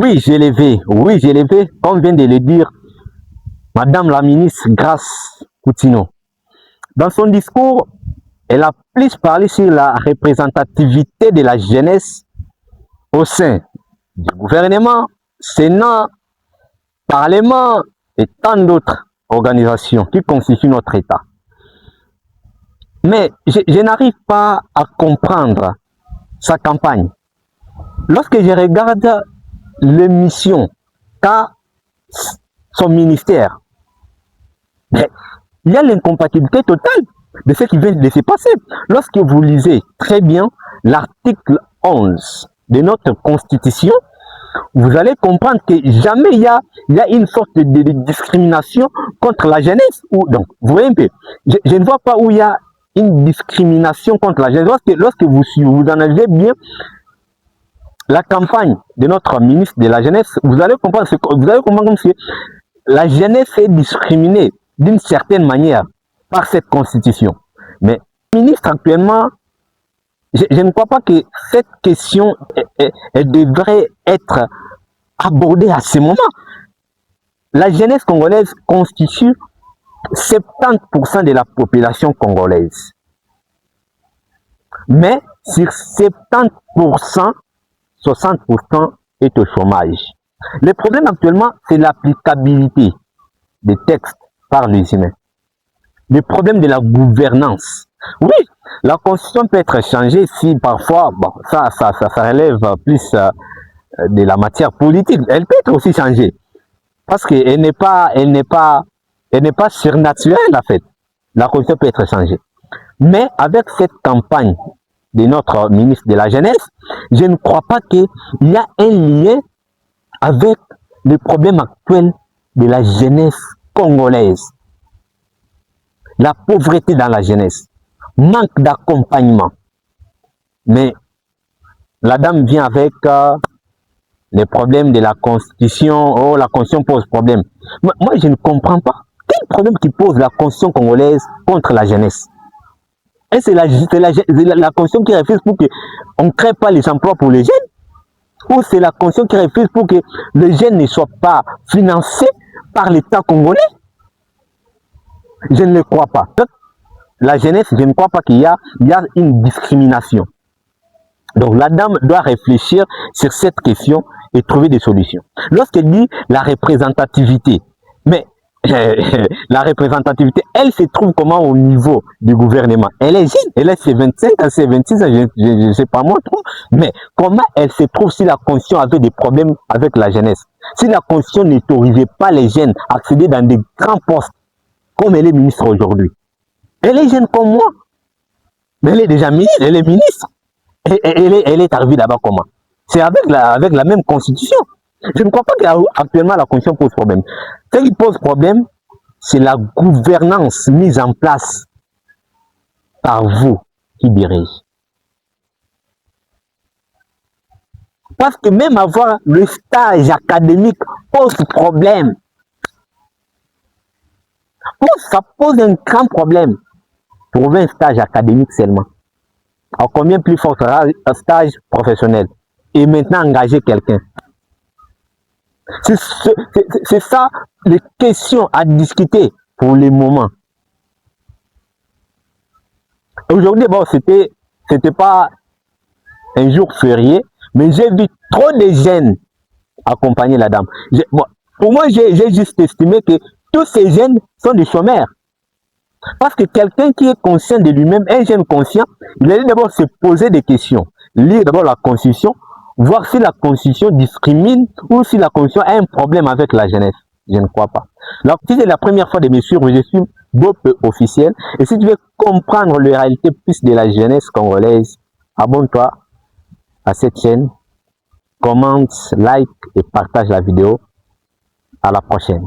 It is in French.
Oui, j'ai levé, comme vient de le dire Madame la ministre Grace Coutinho. Dans son discours, elle a plus parlé sur la représentativité de la jeunesse au sein du gouvernement, Sénat, Parlement et tant d'autres organisations qui constituent notre État. Mais je n'arrive pas à comprendre sa campagne. Lorsque je regarde les missions qu'a son ministère, mais il y a l'incompatibilité totale de ce qui vient de se passer. Lorsque vous lisez très bien l'article 11 de notre Constitution, vous allez comprendre que jamais il y a une sorte de discrimination contre la jeunesse. Donc, vous voyez un peu, je ne vois pas où il y a une discrimination contre la jeunesse. Lorsque vous analysez bien la campagne de notre ministre de la jeunesse, vous allez comprendre que la jeunesse est discriminée d'une certaine manière par cette constitution. Mais le ministre actuellement, je ne crois pas que cette question elle devrait être abordée à ce moment. La jeunesse congolaise constitue 70% de la population congolaise. Mais sur 70%, 60% est au chômage. Le problème actuellement, c'est l'applicabilité des textes par les humains. Le problème de la gouvernance. Oui, la constitution peut être changée si parfois, bon, ça relève plus de la matière politique. Elle peut être aussi changée parce qu'elle n'est pas surnaturelle en fait. La constitution peut être changée. Mais avec cette campagne de notre ministre de la Jeunesse, je ne crois pas qu'il y a un lien avec le problème actuel de la jeunesse congolaise. La pauvreté dans la jeunesse, manque d'accompagnement. Mais la dame vient avec les problèmes de la Constitution. Oh, la Constitution pose problème. Moi, je ne comprends pas. Quel problème qui pose la Constitution congolaise contre la jeunesse? Et c'est la Constitution qui refuse pour qu'on ne crée pas les emplois pour les jeunes? Ou c'est la Constitution qui refuse pour que les jeunes ne soient pas financés par l'État congolais? Je ne le crois pas. La jeunesse, je ne crois pas qu'il y a une discrimination. Donc la dame doit réfléchir sur cette question et trouver des solutions. Lorsqu'elle dit la représentativité, mais la représentativité, elle se trouve comment au niveau du gouvernement? Elle est jeune, elle a ses 25 à ses 26 ans, je ne sais pas moi trop, mais comment elle se trouve si la Constitution avait des problèmes avec la jeunesse? Si la Constitution n'autorisait pas les jeunes à accéder dans des grands postes, comme elle est ministre aujourd'hui. Elle est jeune comme moi, mais elle est déjà ministre, elle est ministre. Et elle est arrivée là-bas comment? C'est avec la même constitution. Je ne crois pas qu'actuellement la constitution pose problème. Ce qui pose problème, c'est la gouvernance mise en place par vous qui dirige. Parce que même avoir le stage académique pose problème. Ça pose un grand problème. Trouver un stage académique seulement. Alors combien plus fort sera un stage professionnel? Et maintenant engager quelqu'un. C'est ça les questions à discuter pour le moment. Aujourd'hui, bon, c'était pas un jour férié, mais j'ai vu trop de jeunes accompagner la dame. Bon, pour moi, j'ai juste estimé que tous ces jeunes sont des chômeurs. Parce que quelqu'un qui est conscient de lui-même, un jeune conscient, il a d'abord se poser des questions. Lire d'abord la Constitution, voir si la Constitution discrimine ou si la Constitution a un problème avec la jeunesse. Je ne crois pas. Donc, si c'est la première fois de me suivre, je suis BOP officiel. Et si tu veux comprendre la réalité plus de la jeunesse congolaise, abonne-toi à cette chaîne, commente, like et partage la vidéo. À la prochaine.